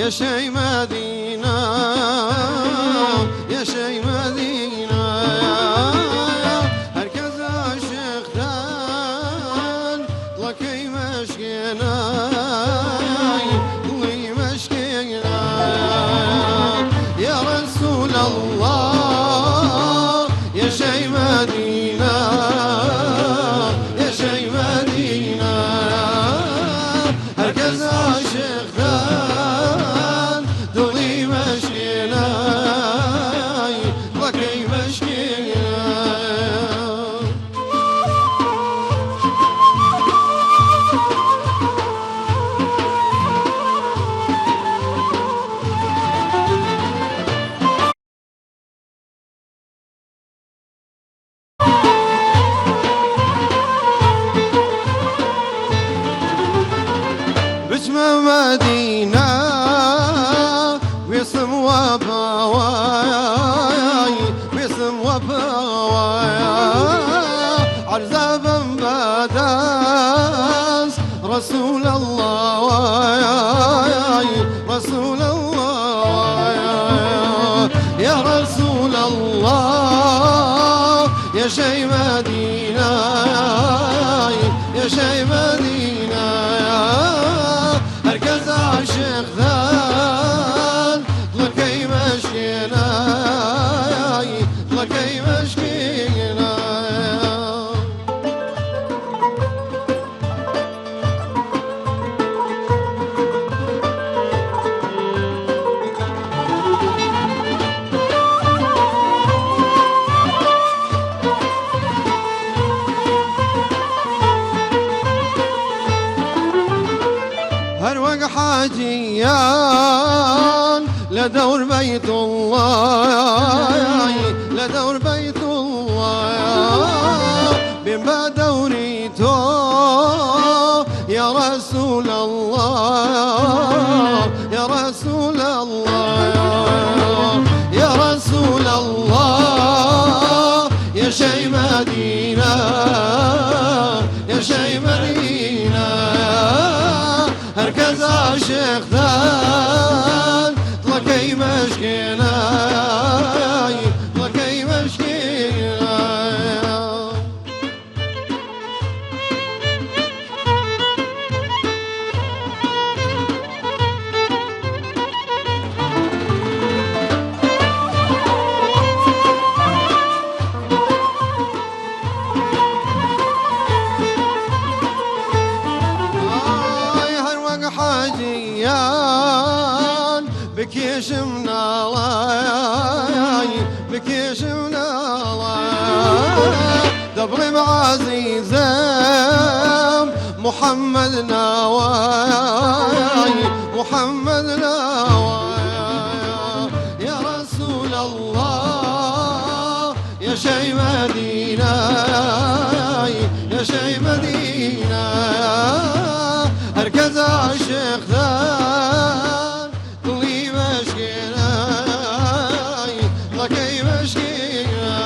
يا شي مدينة يا شي مدينة هركز عاشق دان لكي مشكينا ضلي مشكينا يا رسول الله يا شي مدينة يا شي مدينة هركز عاشق دان ضلي مشكينا لكي مشكينا بجمع مدينة باسم وبواي باسم وبواي عرزابا بداس رسول الله رسول الله يا رسول الله يا شي مدينة يا شي مدينة هركز عاشق ذان لكي مشكينا لكي مشكينا هروق حاجيان لدور بيت الله لدور بيت الله بما دوريتو يا رسول الله يا رسول الله يا رسول الله يا شي مدينة يا شي مدينة هركز عاشق ذان لكي مشكينا لكي مشكينا حاجيان بكيش من الله بكيش من الله دبر معزيزم محمد نواي محمد نواي يا رسول الله يا شي مدينة يا شي مدينة هركز عاشق ذان ضلي مشكينا لكي مشكينا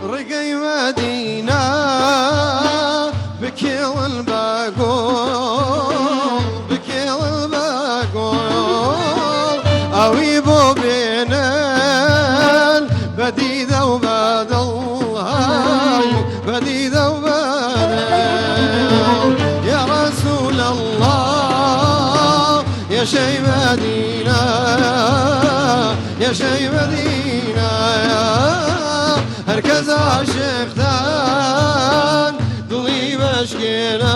رقي مدينة بكيل الباقول بكيل الباقول أويبو بين البديدة وبدل هاي بديدة وبدل يا رسول الله يا شي مدينة يا شي مدينة هركز عاشق ذان ضلي مشكينا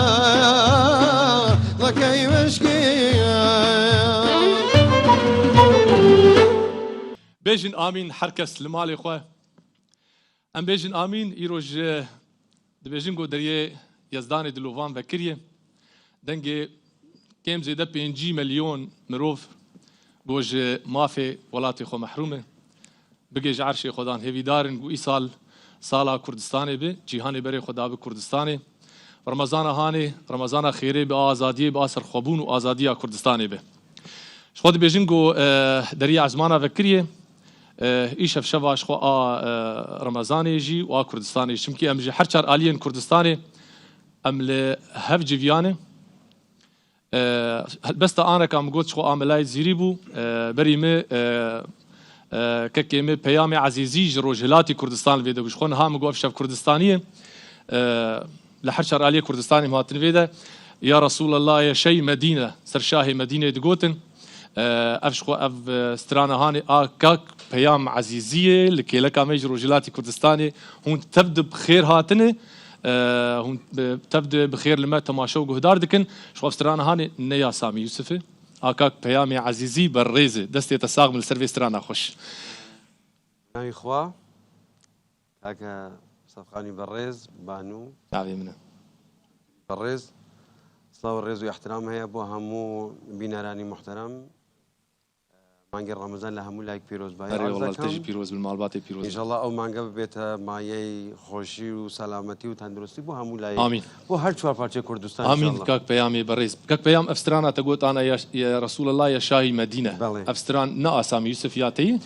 لكي مشكينا بيجن آمين حركس لمالي خواه ام بيجن آمين إيروج دبيجن قو دريه يزداني دلوفان وكريه دنگي كم زيده 5 مليون مروف بوج مافي ولاتي خو محرومه بگه عرش خدان هویدارن گو ای سال سالا کردستانه به جهان بره خدا به کردستانه رمضان هاني رمضان خيري بآزادية بآسر خبون وآزادية كردستاني به شخوات بيجنجو دريا عزمانا فكرية إيش فشواش خو رمضاني جي وكردستاني شمكي أمجي حرشار آليين كردستاني أم لهف جيفيانه بس أنا كم قلت شو عملاي زيريبو بريمه ككيمه بيامي عزيزي جروجلاتي كردستان فيدا بشخون هم قوف شاف كردستانية لحرشار آلية كردستاني مهاتن فيدا يا رسول الله يا شيء مدينة سرشاهي مدينة دقوتن أفشخو أف سترانا هاني كاك بيام عزيزية لكي لك أميج رجلاتي كردستاني هون تبدأ بخير هاتني هون تبدأ بخير لما تماشو قهدار دكن شو سترانا هاني نيا سامي يوسفي كاك بيامي عزيزي بالريزة دستي تساق من السيرفي سترانا خوش ناوي خوا كاك صفقاني بالريز بانو عافية منه بالريز صلاة الريز واحترام هي بو همو بيناراني محترم مانجر رمضان لهمو لايك بيروز باي أري والله تجي بيروز بالمالباتي بيروز ان شاء الله او مانجا ببيتا مايي خوشي وسلامتي وتندرستي بو همو لايك آمين بو هر چوار پارچه كردستان ان شاء آمين الله كاك بيامي بالريز كاك بيام أفسترانا تقول أنا يا رسول الله يا شاهي مدينة بله. أفستران نا سامي يوسف ياتي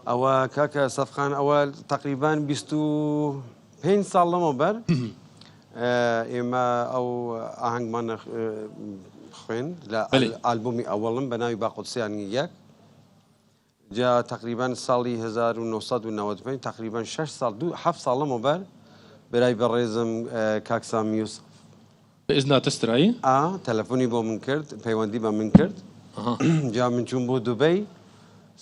او كاكا صفقان اول تقريبا 25 سال لما بر اما او اهنگ من خوين لا بله. البومي اولا بناوي باقدسي يعني ياك جاء تقريبا سالي 1995 تقريبا 6 سال 7 سال لما بر براي بالريزم كاك سامي يوسف بإذن تسترعي تلفوني بو من كرد بيواندي با من كرد جا من چون بو دبي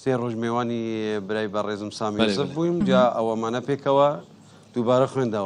سێ ڕۆژ میێوانی برای بەڕێزم سامی بله، یوسف بله. بوویم جا ئەوەمانە پێکەوە دووبارە خوێندەوە